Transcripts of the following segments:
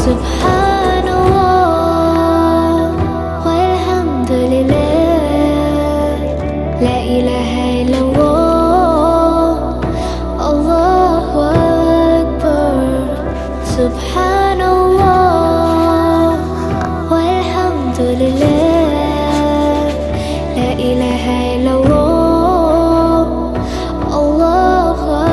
Subhanallah walhamdulillah, la ilaha illallah, Allahu akbar. Subhanallah walhamdulillah, la ilaha illallah, Allahu akbar.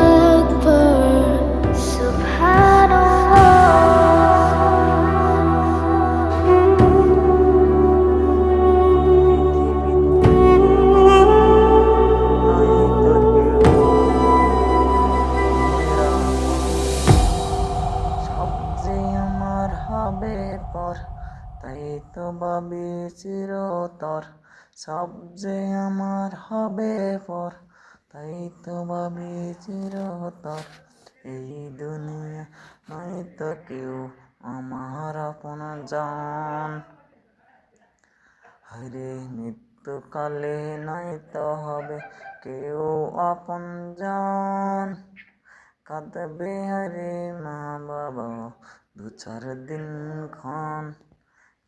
হবে পর, তাই তো ভাবি চিরতর। সব যে আমার হবে পর, তাই তো ভাবি চিরতর। এই দুনিয়া নাই তো কেউ আমার আপন জন। হরে মৃত্যুকালে নাই তো হবে কেউ আপন জন। কাঁদবে হরে মা বাবা দু চার দিন ক্ষণ,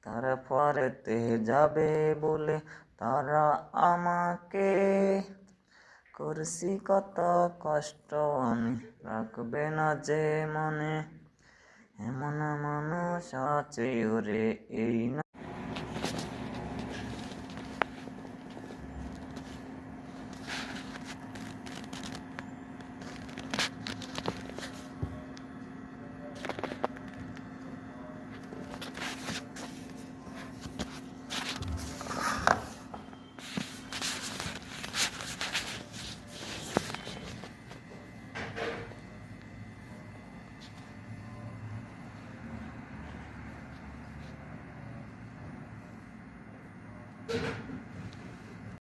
তারপরেতে যাবে বলে তারা আমাকে। করছি কত কষ্ট আমি, রাখবে না যে মনে। এমন মানুষ আছে ওরে এই না।